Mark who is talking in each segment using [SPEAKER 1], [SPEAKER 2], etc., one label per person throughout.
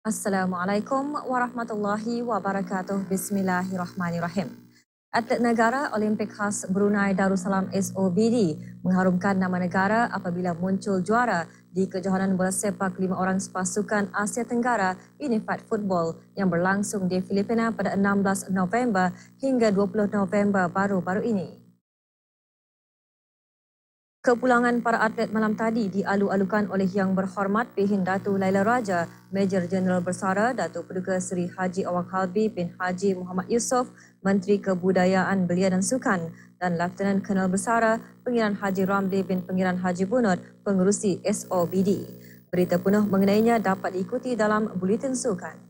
[SPEAKER 1] Assalamualaikum warahmatullahi wabarakatuh. Bismillahirrahmanirrahim. Atlet negara Olimpik khas Brunei Darussalam SOBD mengharumkan nama negara apabila muncul juara di kejohanan bola sepak 5 orang sepasukan Asia Tenggara Unified Football yang berlangsung di Filipina pada 16 November hingga 20 November baru-baru ini. Kepulangan para atlet malam tadi dialu-alukan oleh Yang Berhormat Pihin Datuk Laila Raja, Major Jeneral Bersara Datuk Paduka Seri Haji Awang Halbi bin Haji Muhammad Yusof, Menteri Kebudayaan Belia dan Sukan, dan Lieutenant Colonel Bersara Pengiran Haji Ramli bin Pengiran Haji Bunut, pengerusi SOBD. Berita penuh mengenainya dapat diikuti dalam Buletin Sukan.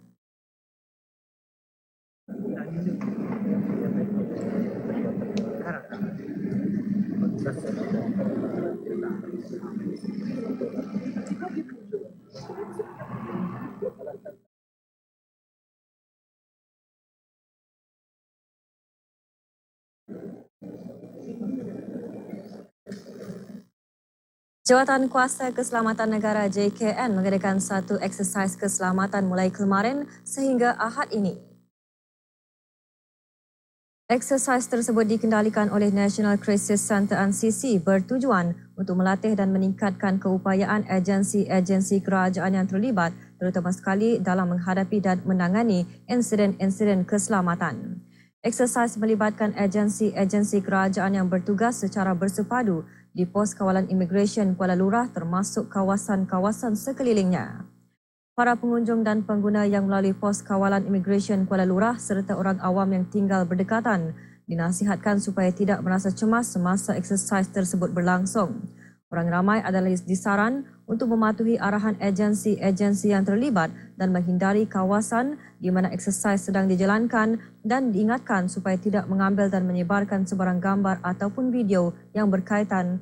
[SPEAKER 1] Jawatan Kuasa Keselamatan Negara JKN mengadakan satu eksersis keselamatan mulai kemarin sehingga Ahad ini. Eksersis tersebut dikendalikan oleh National Crisis Centre NCC bertujuan untuk melatih dan meningkatkan keupayaan agensi-agensi kerajaan yang terlibat, terutama sekali dalam menghadapi dan menangani insiden-insiden keselamatan. Eksersis melibatkan agensi-agensi kerajaan yang bertugas secara bersepadu di pos kawalan imigresen Kuala Lurah termasuk kawasan-kawasan sekelilingnya. Para pengunjung dan pengguna yang melalui pos kawalan imigresen Kuala Lurah serta orang awam yang tinggal berdekatan dinasihatkan supaya tidak merasa cemas semasa eksersis tersebut berlangsung. Orang ramai adalah disaran untuk mematuhi arahan agensi-agensi yang terlibat dan menghindari kawasan di mana eksersis sedang dijalankan dan diingatkan supaya tidak mengambil dan menyebarkan sebarang gambar ataupun video yang berkaitan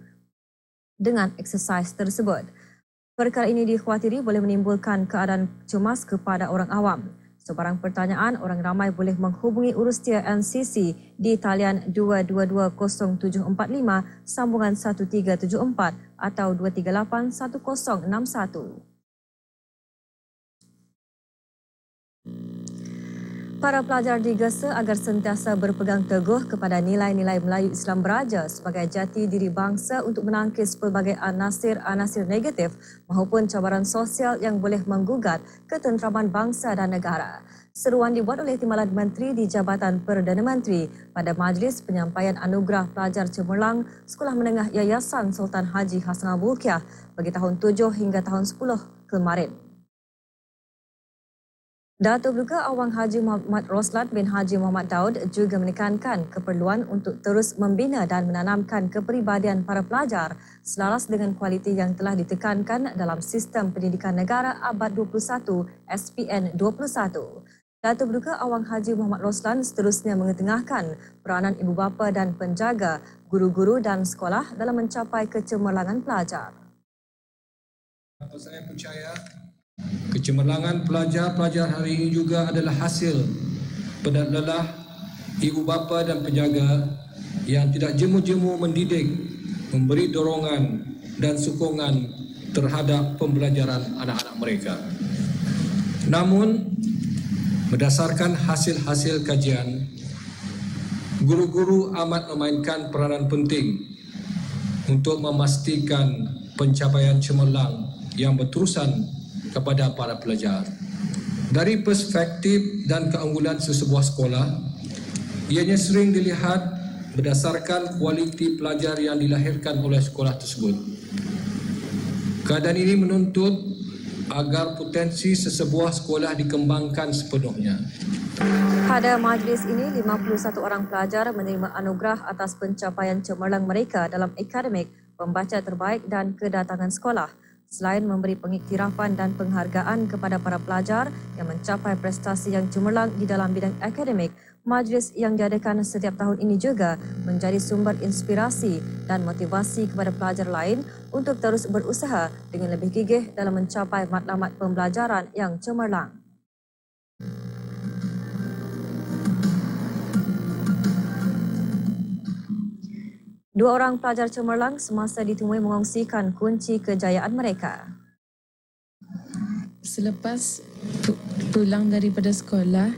[SPEAKER 1] dengan eksersis tersebut. Perkara ini dikhawatiri boleh menimbulkan keadaan cemas kepada orang awam. Sebarang pertanyaan, orang ramai boleh menghubungi urustia NCC di talian 2220745 sambungan 1374 atau 2381061. Para pelajar digesa agar sentiasa berpegang teguh kepada nilai-nilai Melayu Islam Beraja sebagai jati diri bangsa untuk menangkis pelbagai anasir-anasir negatif maupun cabaran sosial yang boleh menggugat ketenteraman bangsa dan negara. Seruan dibuat oleh Timbalan Menteri di Jabatan Perdana Menteri pada Majlis Penyampaian Anugerah Pelajar Cemerlang Sekolah Menengah Yayasan Sultan Haji Hassanal Bolkiah bagi tahun 7 hingga tahun 10 kemarin. Datuk Paduka Awang Haji Muhammad Roslat bin Haji Muhammad Daud juga menekankan keperluan untuk terus membina dan menanamkan kepribadian para pelajar selaras dengan kualiti yang telah ditekankan dalam sistem pendidikan negara abad 21 SPN 21. Datuk Paduka Awang Haji Muhammad Roslan seterusnya mengetengahkan peranan ibu bapa dan penjaga, guru-guru dan sekolah dalam mencapai kecemerlangan pelajar.
[SPEAKER 2] Saya percaya kecemerlangan pelajar-pelajar hari ini juga adalah hasil pedal lelah ibu bapa dan penjaga yang tidak jemu-jemu mendidik, memberi dorongan dan sokongan terhadap pembelajaran anak-anak mereka. Namun, berdasarkan hasil-hasil kajian, guru-guru amat memainkan peranan penting untuk memastikan pencapaian cemerlang yang berterusan kepada para pelajar. Dari perspektif dan keunggulan sesebuah sekolah, ianya sering dilihat berdasarkan kualiti pelajar yang dilahirkan oleh sekolah tersebut. Keadaan ini menuntut agar potensi sesebuah sekolah dikembangkan sepenuhnya.
[SPEAKER 1] Pada majlis ini, 51 orang pelajar menerima anugerah atas pencapaian cemerlang mereka dalam akademik, pembaca terbaik dan kedatangan sekolah. Selain memberi pengiktirafan dan penghargaan kepada para pelajar yang mencapai prestasi yang cemerlang di dalam bidang akademik, majlis yang diadakan setiap tahun ini juga menjadi sumber inspirasi dan motivasi kepada pelajar lain untuk terus berusaha dengan lebih gigih dalam mencapai matlamat pembelajaran yang cemerlang. Dua orang pelajar cemerlang semasa ditemui mengongsikan kunci kejayaan mereka.
[SPEAKER 3] Selepas pulang daripada sekolah,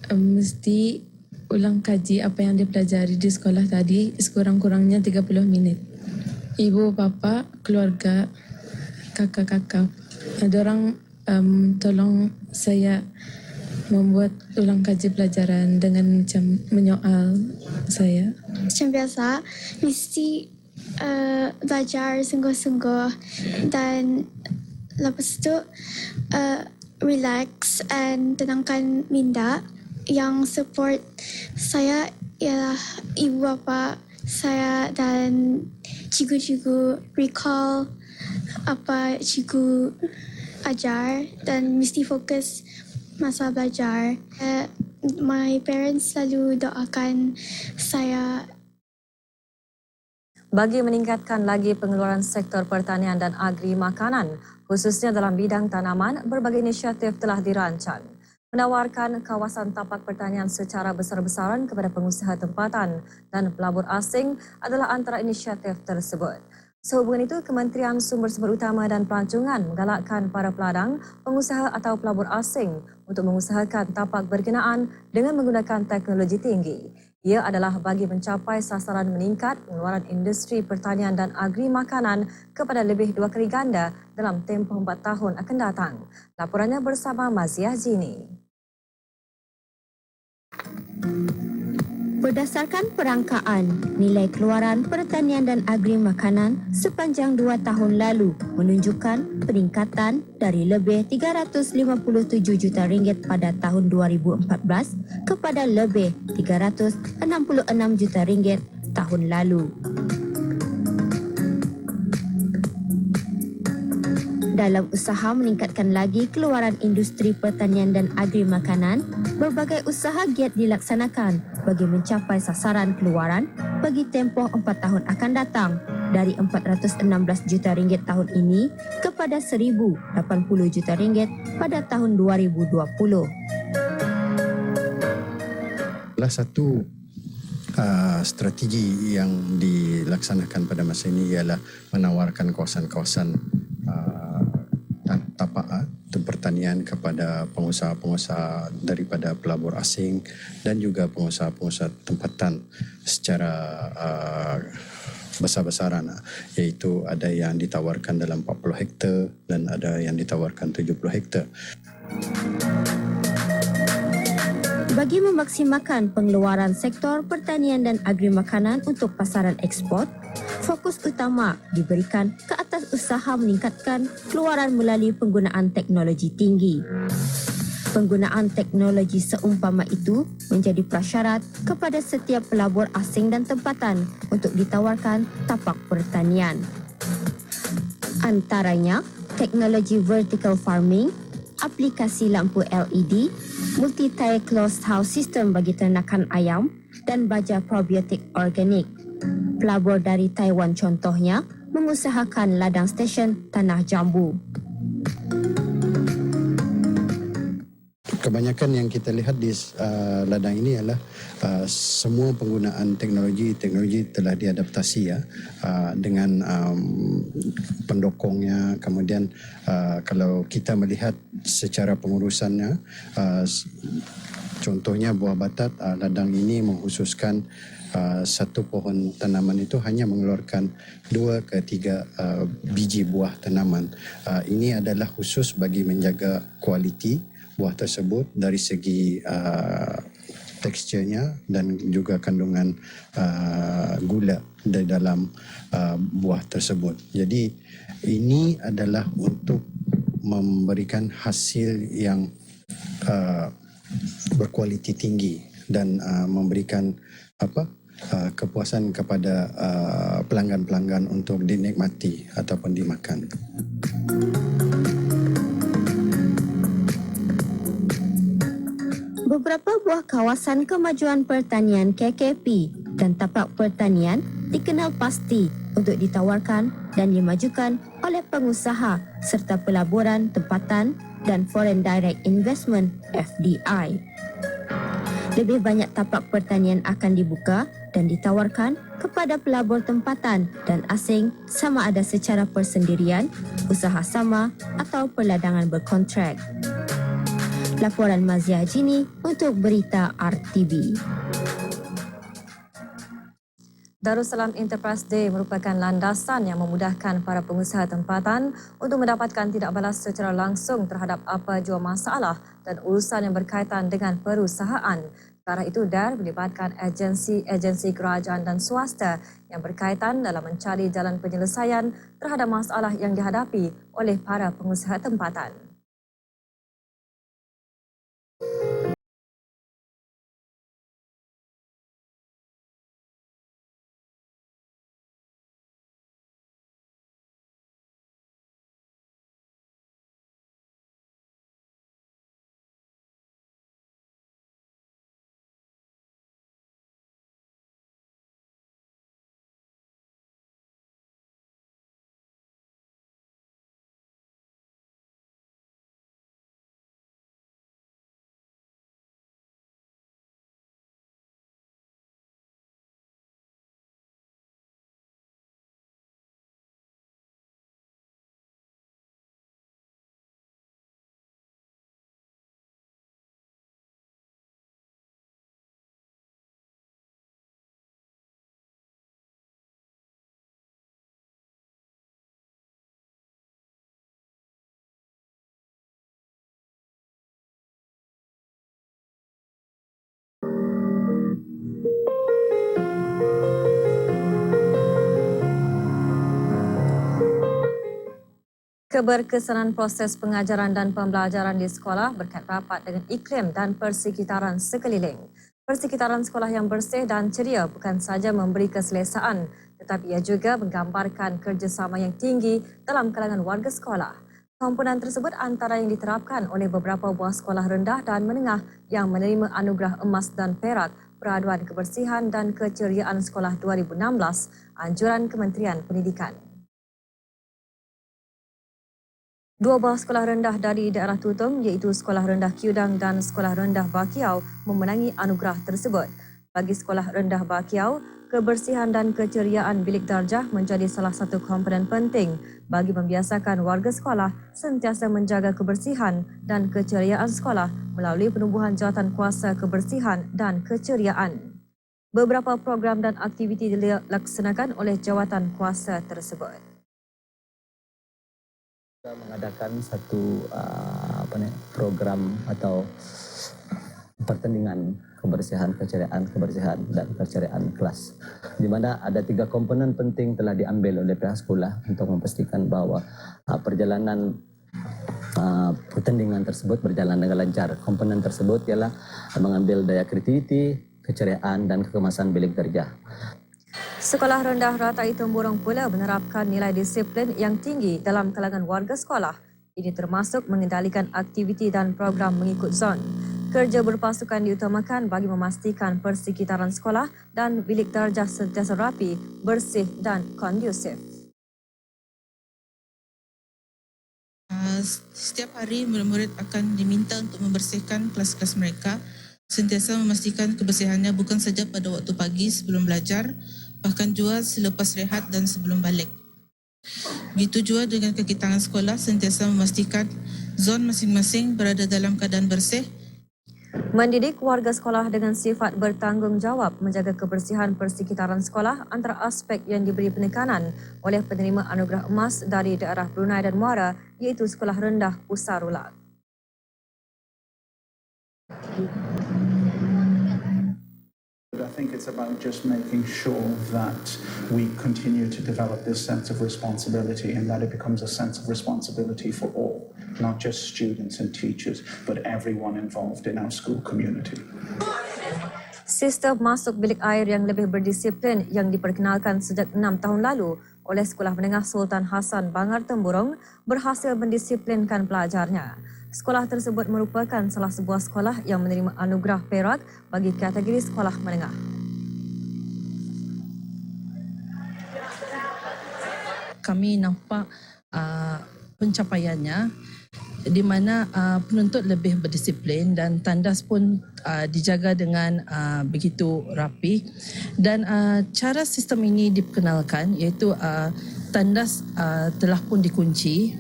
[SPEAKER 3] mesti ulang kaji apa yang dipelajari di sekolah tadi sekurang-kurangnya 30 minit. Ibu, bapa, keluarga, kakak-kakak, diorang tolong saya membuat ulang kaji pelajaran dengan macam menyoal saya.
[SPEAKER 4] Macam biasa, mesti belajar sungguh-sungguh dan lepas tu relax dan tenangkan minda. Yang support saya ialah ibu bapa saya dan cikgu-cikgu recall apa cikgu ajar dan mesti fokus masa belajar. My parents selalu doakan saya.
[SPEAKER 1] Bagi meningkatkan lagi pengeluaran sektor pertanian dan agri makanan, khususnya dalam bidang tanaman, berbagai inisiatif telah dirancang. Menawarkan kawasan tapak pertanian secara besar-besaran kepada pengusaha tempatan dan pelabur asing adalah antara inisiatif tersebut. Sehubungan itu, Kementerian Sumber-Sumber Utama dan Pelancongan menggalakkan para peladang, pengusaha atau pelabur asing untuk mengusahakan tapak berkenaan dengan menggunakan teknologi tinggi. Ia adalah bagi mencapai sasaran meningkat pengeluaran industri pertanian dan agri makanan kepada lebih 2 kali ganda dalam tempoh 4 tahun akan datang. Laporannya bersama Maziah Jini.
[SPEAKER 5] Berdasarkan perangkaan, nilai keluaran pertanian dan agri makanan sepanjang 2 tahun lalu menunjukkan peningkatan dari lebih 357 juta ringgit pada tahun 2014 kepada lebih 366 juta ringgit tahun lalu. Dalam usaha meningkatkan lagi keluaran industri pertanian dan agri makanan, berbagai usaha giat dilaksanakan bagi mencapai sasaran keluaran bagi tempoh 4 tahun akan datang dari 416 juta ringgit tahun ini kepada 1,080 juta ringgit pada tahun 2020.
[SPEAKER 6] Salah satu strategi yang dilaksanakan pada masa ini ialah menawarkan kawasan-kawasan tapak pertanian kepada pengusaha-pengusaha daripada pelabur asing dan juga pengusaha-pengusaha tempatan secara besar-besaran, iaitu ada yang ditawarkan dalam 40 hektar dan ada yang ditawarkan 70 hektar.
[SPEAKER 5] Bagi memaksimalkan pengeluaran sektor pertanian dan agri makanan untuk pasaran ekspor, fokus utama diberikan ke atas usaha meningkatkan keluaran melalui penggunaan teknologi tinggi. Penggunaan teknologi seumpama itu menjadi prasyarat kepada setiap pelabur asing dan tempatan untuk ditawarkan tapak pertanian. Antaranya, teknologi vertical farming, aplikasi lampu LED, multi-tier closed house system bagi ternakan ayam dan baja probiotik organik. Pelabur dari Taiwan contohnya mengusahakan ladang stesen tanah jambu.
[SPEAKER 6] Kebanyakan yang kita lihat di ladang ini adalah semua penggunaan teknologi telah diadaptasi dengan pendukungnya. Kemudian kalau kita melihat secara pengurusannya, contohnya buah batat, ladang ini mengkhususkan satu pohon tanaman itu hanya mengeluarkan 2 ke 3 biji buah tanaman. Ini adalah khusus bagi menjaga kualiti buah tersebut dari segi teksturnya dan juga kandungan gula di dalam buah tersebut. Jadi ini adalah untuk memberikan hasil yang berkualiti tinggi dan memberikan kepuasan kepada pelanggan-pelanggan untuk dinikmati ataupun dimakan.
[SPEAKER 5] Beberapa buah kawasan kemajuan pertanian KKP dan tapak pertanian dikenal pasti untuk ditawarkan dan dimajukan oleh pengusaha serta pelaburan tempatan dan Foreign Direct Investment (FDI). Lebih banyak tapak pertanian akan dibuka dan ditawarkan kepada pelabur tempatan dan asing sama ada secara persendirian, usaha sama atau perladangan berkontrak. Laporan Mazia Jini untuk Berita RTB.
[SPEAKER 1] Darussalam Enterprise Day merupakan landasan yang memudahkan para pengusaha tempatan untuk mendapatkan tidak balas secara langsung terhadap apa jua masalah dan urusan yang berkaitan dengan perusahaan. Sekarang itu, DAR melibatkan agensi-agensi kerajaan dan swasta yang berkaitan dalam mencari jalan penyelesaian terhadap masalah yang dihadapi oleh para pengusaha tempatan. Keberkesanan proses pengajaran dan pembelajaran di sekolah berkait rapat dengan iklim dan persekitaran sekeliling. Persekitaran sekolah yang bersih dan ceria bukan sahaja memberi keselesaan, tetapi ia juga menggambarkan kerjasama yang tinggi dalam kalangan warga sekolah. Komponen tersebut antara yang diterapkan oleh beberapa buah sekolah rendah dan menengah yang menerima anugerah emas dan perak Peraduan Kebersihan dan Keceriaan Sekolah 2016, anjuran Kementerian Pendidikan. Dua buah sekolah rendah dari daerah Tutong iaitu Sekolah Rendah Kiudang dan Sekolah Rendah Bakiau memenangi anugerah tersebut. Bagi Sekolah Rendah Bakiau, kebersihan dan keceriaan bilik darjah menjadi salah satu komponen penting bagi membiasakan warga sekolah sentiasa menjaga kebersihan dan keceriaan sekolah melalui penubuhan jawatan kuasa kebersihan dan keceriaan. Beberapa program dan aktiviti dilaksanakan oleh jawatan kuasa tersebut.
[SPEAKER 7] Kita mengadakan satu program atau pertandingan kebersihan, kebersihan dan keceriaan kelas, di mana ada 3 komponen penting telah diambil oleh pihak sekolah untuk memastikan bahawa perjalanan pertandingan tersebut berjalan dengan lancar. Komponen tersebut ialah mengambil daya kreativiti, keceriaan dan kekemasan bilik darjah.
[SPEAKER 1] Sekolah Rendah Ratai Temburong pula menerapkan nilai disiplin yang tinggi dalam kalangan warga sekolah. Ini termasuk mengendalikan aktiviti dan program mengikut zon. Kerja berpasukan diutamakan bagi memastikan persekitaran sekolah dan bilik darjah sentiasa rapi, bersih dan kondusif.
[SPEAKER 8] Setiap hari murid-murid akan diminta untuk membersihkan kelas-kelas mereka, sentiasa memastikan kebersihannya bukan saja pada waktu pagi sebelum belajar, bahkan juga selepas rehat dan sebelum balik. Begitu juga dengan kaki tangan sekolah, sentiasa memastikan zon masing-masing berada dalam keadaan bersih.
[SPEAKER 1] Mendidik warga sekolah dengan sifat bertanggungjawab menjaga kebersihan persekitaran sekolah antara aspek yang diberi penekanan oleh penerima anugerah emas dari daerah Brunei dan Muara iaitu Sekolah Rendah Pusarulak.
[SPEAKER 9] I think it's about just making sure that we continue to develop this sense of responsibility and that it becomes a sense of responsibility for all, not just students and teachers, but everyone involved in our school community.
[SPEAKER 1] Sistem masuk bilik air yang lebih berdisiplin yang diperkenalkan sejak 6 tahun lalu oleh Sekolah Menengah Sultan Hassan Bangar Temburong berhasil mendisiplinkan pelajarnya. Sekolah tersebut merupakan salah sebuah sekolah yang menerima anugerah perak bagi kategori sekolah menengah.
[SPEAKER 10] Kami nampak pencapaiannya di mana penuntut lebih berdisiplin dan tandas pun dijaga dengan begitu rapi, dan cara sistem ini diperkenalkan iaitu tandas telah pun dikunci.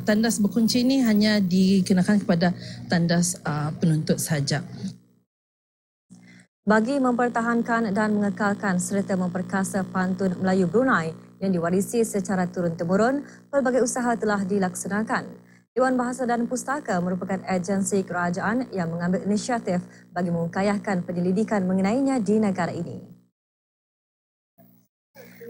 [SPEAKER 10] Tandas berkunci ini hanya dikenakan kepada tandas penuntut sahaja.
[SPEAKER 1] Bagi mempertahankan dan mengekalkan serta memperkasa pantun Melayu Brunei yang diwarisi secara turun-temurun, pelbagai usaha telah dilaksanakan. Dewan Bahasa dan Pustaka merupakan agensi kerajaan yang mengambil inisiatif bagi mengkayahkan penyelidikan mengenainya di negara ini.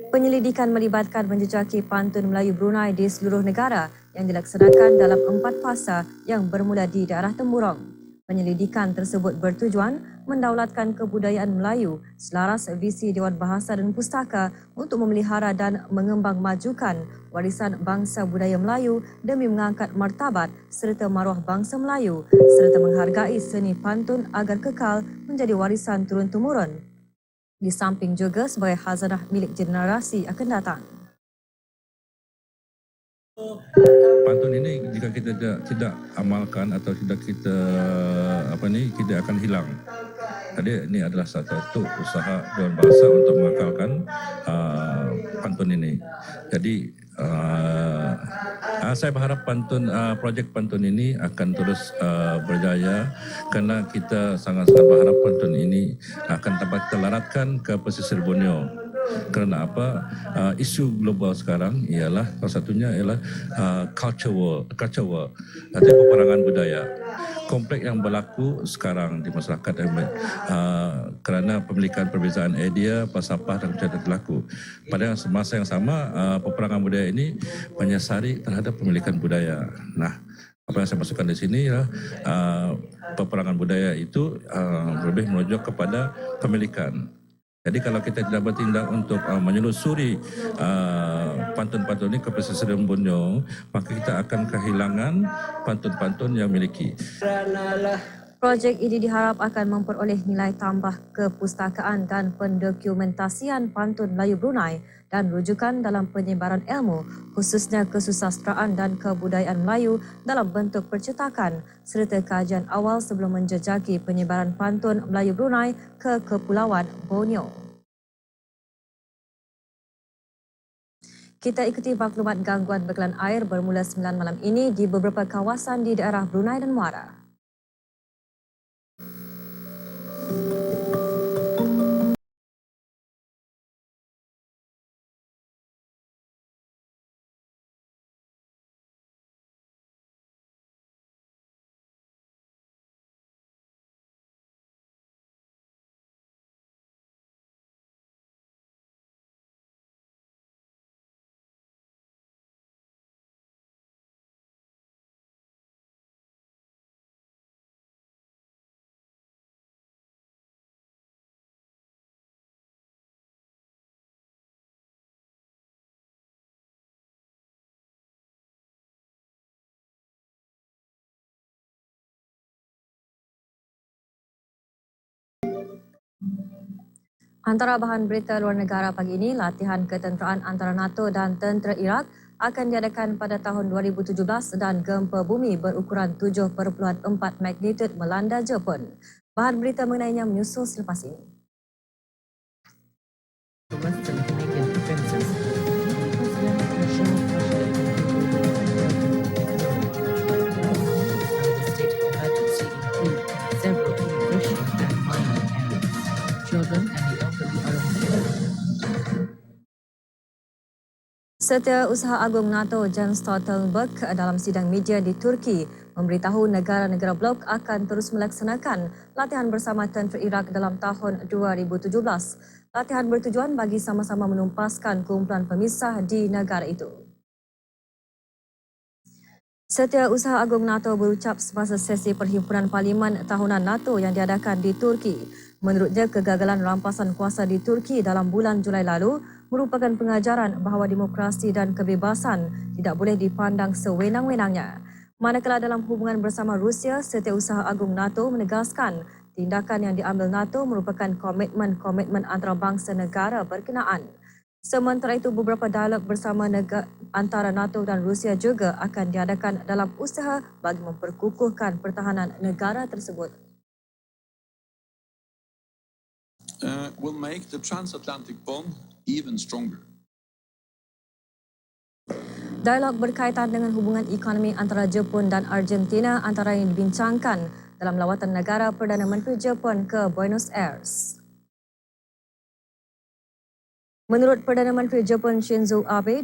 [SPEAKER 1] Penyelidikan melibatkan menjejaki pantun Melayu Brunei di seluruh negara yang dilaksanakan dalam 4 fasa yang bermula di daerah Temburong. Penyelidikan tersebut bertujuan mendaulatkan kebudayaan Melayu selaras visi Dewan Bahasa dan Pustaka untuk memelihara dan mengembangmajukan warisan bangsa budaya Melayu demi mengangkat martabat serta maruah bangsa Melayu serta menghargai seni pantun agar kekal menjadi warisan turun-temurun. Di samping juga sebagai khazanah milik generasi akan datang.
[SPEAKER 11] Pantun ini jika kita tidak amalkan atau tidak kita kita akan hilang. Jadi ini adalah satu usaha Dewan Bahasa untuk mengekalkan pantun ini. Jadi saya berharap projek pantun ini akan terus berjaya kerana kita sangat-sangat berharap pantun ini akan dapat telaratkan ke pesisir Borneo. Kerana apa? Isu global sekarang ialah salah satunya ialah culture war, atau peperangan budaya. Konflik yang berlaku sekarang di masyarakat kerana pemilikan perbezaan idea, falsafah dan cara berlaku. Pada masa yang sama, peperangan budaya ini menyasari terhadap pemilikan budaya. Nah, apa yang saya masukkan di sini ialah peperangan budaya itu lebih merujuk kepada pemilikan. Jadi kalau kita tidak bertindak untuk menyelusuri pantun-pantun ini ke pesisir Borneo, maka kita akan kehilangan pantun-pantun yang miliki.
[SPEAKER 1] Projek ini diharap akan memperoleh nilai tambah kepustakaan dan pendokumentasian pantun Melayu Brunei dan rujukan dalam penyebaran ilmu, khususnya kesusastraan dan kebudayaan Melayu dalam bentuk percetakan serta kajian awal sebelum menjejaki penyebaran pantun Melayu Brunei ke Kepulauan Borneo. Kita ikuti maklumat gangguan bekalan air bermula 9 malam ini di beberapa kawasan di daerah Brunei dan Muara. Antara bahan berita luar negara pagi ini, latihan ketenteraan antara NATO dan tentera Iraq akan diadakan pada tahun 2017 dan gempa bumi berukuran 7.4 magnitude melanda Jepun. Bahan berita mengenainya menyusul selepas ini. Setiausaha Agung NATO Jens Stoltenberg dalam sidang media di Turki memberitahu negara-negara blok akan terus melaksanakan latihan bersama tentera Iraq dalam tahun 2017. Latihan bertujuan bagi sama-sama menumpaskan kumpulan pemisah di negara itu. Setiausaha Agung NATO berucap semasa sesi perhimpunan parlimen tahunan NATO yang diadakan di Turki. Menurutnya, kegagalan rampasan kuasa di Turki dalam bulan Julai lalu merupakan pengajaran bahawa demokrasi dan kebebasan tidak boleh dipandang sewenang-wenangnya. Manakala dalam hubungan bersama Rusia, Setiausaha Agung NATO menegaskan tindakan yang diambil NATO merupakan komitmen antarabangsa negara berkenaan. Sementara itu, beberapa dialog bersama antara NATO dan Rusia juga akan diadakan dalam usaha bagi memperkukuhkan pertahanan negara tersebut.
[SPEAKER 12] Will make the transatlantic bond even stronger.
[SPEAKER 1] Dialog berkaitan dengan hubungan ekonomi antara Jepun dan Argentina antara yang dibincangkan dalam lawatan negara Perdana Menteri Jepun ke Buenos Aires. Menurut Perdana Menteri Jepun Shinzo Abe,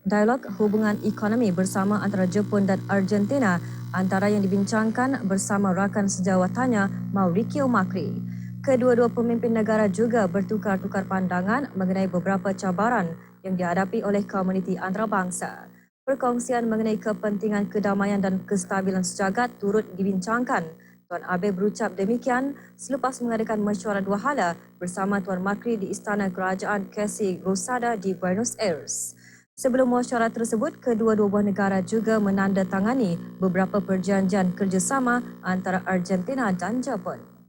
[SPEAKER 1] dialog hubungan ekonomi bersama antara Jepun dan Argentina antara yang dibincangkan bersama rakan sejawatannya Mauricio Macri. Kedua-dua pemimpin negara juga bertukar-tukar pandangan mengenai beberapa cabaran yang dihadapi oleh komuniti antarabangsa. Perkongsian mengenai kepentingan kedamaian dan kestabilan sejagat turut dibincangkan. Tuan Abe berucap demikian selepas mengadakan mesyuarat dua hala bersama Tuan Macri di Istana Kerajaan Casa Rosada di Buenos Aires. Sebelum mesyuarat tersebut, kedua-dua buah negara juga menandatangani beberapa perjanjian kerjasama antara Argentina dan Jepun.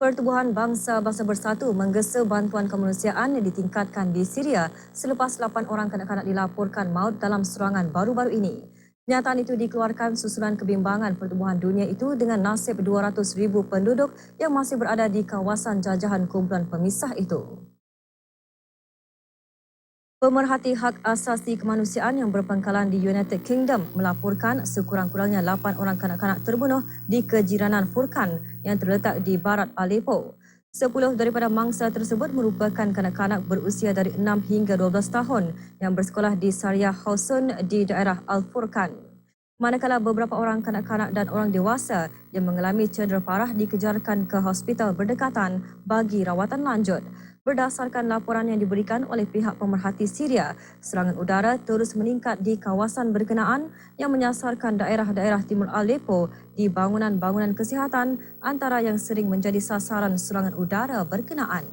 [SPEAKER 1] Pertubuhan Bangsa-Bangsa Bersatu menggesa bantuan kemanusiaan yang ditingkatkan di Syria selepas 8 orang kanak-kanak dilaporkan maut dalam serangan baru-baru ini. Kenyataan itu dikeluarkan susulan kebimbangan pertubuhan dunia itu dengan nasib 200,000 penduduk yang masih berada di kawasan jajahan kumpulan pemisah itu. Pemerhati hak asasi kemanusiaan yang berpangkalan di United Kingdom melaporkan sekurang-kurangnya 8 orang kanak-kanak terbunuh di kejiranan Furqan yang terletak di barat Aleppo. 10 daripada mangsa tersebut merupakan kanak-kanak berusia dari 6 hingga 12 tahun yang bersekolah di Saria Hausun di daerah Al-Furqan. Manakala beberapa orang kanak-kanak dan orang dewasa yang mengalami cedera parah dikejarkan ke hospital berdekatan bagi rawatan lanjut. Berdasarkan laporan yang diberikan oleh pihak pemerhati Syria, serangan udara terus meningkat di kawasan berkenaan yang menyasarkan daerah-daerah timur Aleppo di bangunan-bangunan kesihatan antara yang sering menjadi sasaran serangan udara berkenaan.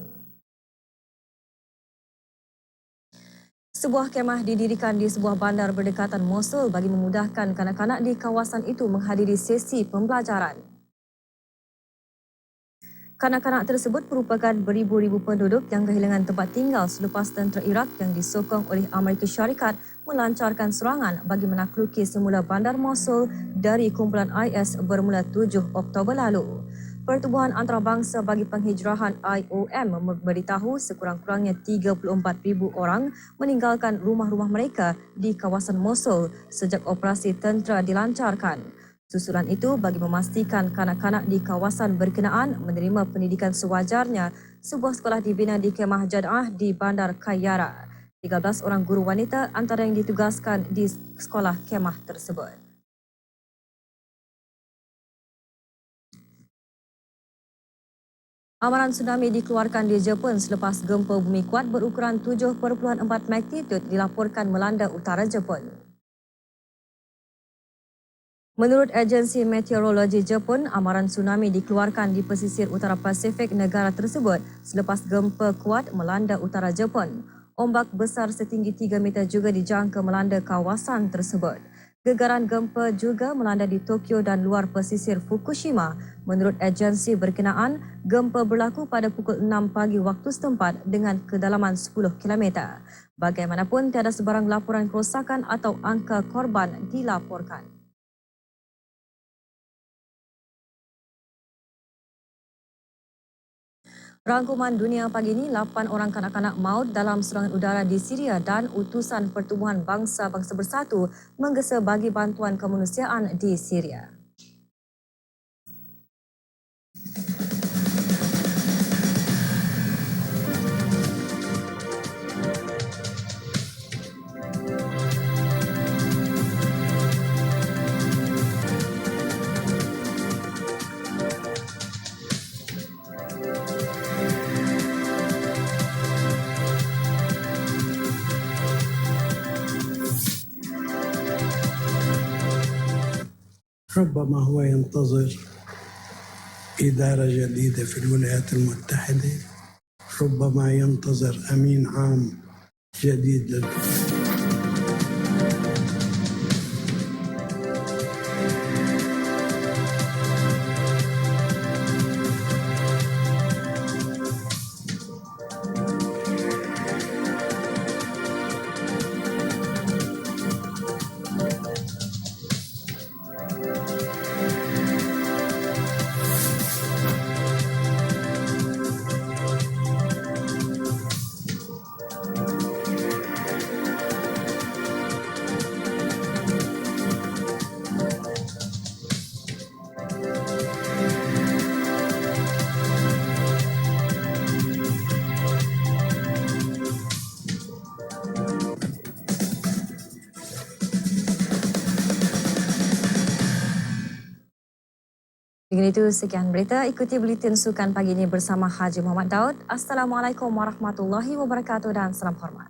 [SPEAKER 1] Sebuah kemah didirikan di sebuah bandar berdekatan Mosul bagi memudahkan kanak-kanak di kawasan itu menghadiri sesi pembelajaran. Kanak-kanak tersebut merupakan beribu-ribu penduduk yang kehilangan tempat tinggal selepas tentera Iraq yang disokong oleh Amerika Syarikat melancarkan serangan bagi menakluki semula bandar Mosul dari kumpulan IS bermula 7 Oktober lalu. Pertubuhan Antarabangsa bagi Penghijrahan IOM memberitahu sekurang-kurangnya 34,000 orang meninggalkan rumah-rumah mereka di kawasan Mosul sejak operasi tentera dilancarkan. Susulan itu bagi memastikan kanak-kanak di kawasan berkenaan menerima pendidikan sewajarnya, sebuah sekolah dibina di Kemah Jad'ah di Bandar Qayyarah. 13 orang guru wanita antara yang ditugaskan di sekolah kemah tersebut. Amaran tsunami dikeluarkan di Jepun selepas gempa bumi kuat berukuran 7.4 magnitudo dilaporkan melanda utara Jepun. Menurut agensi meteorologi Jepun, amaran tsunami dikeluarkan di pesisir utara Pasifik negara tersebut selepas gempa kuat melanda utara Jepun. Ombak besar setinggi 3 meter juga dijangka melanda kawasan tersebut. Gegaran gempa juga melanda di Tokyo dan luar pesisir Fukushima. Menurut agensi berkenaan, gempa berlaku pada pukul 6 pagi waktu setempat dengan kedalaman 10 km. Bagaimanapun, tiada sebarang laporan kerosakan atau angka korban dilaporkan. Rangkuman dunia pagi ini, 8 orang kanak-kanak maut dalam serangan udara di Syria dan utusan Pertubuhan Bangsa-Bangsa Bersatu menggesa bagi bantuan kemanusiaan di Syria.
[SPEAKER 12] ربما هو ينتظر إدارة جديدة في الولايات المتحدة، ربما ينتظر أمين عام جديد
[SPEAKER 1] Dengan itu, sekian berita. Ikuti Buletin Sukan pagi ini bersama Haji Muhammad Daud. Assalamualaikum warahmatullahi wabarakatuh dan salam hormat.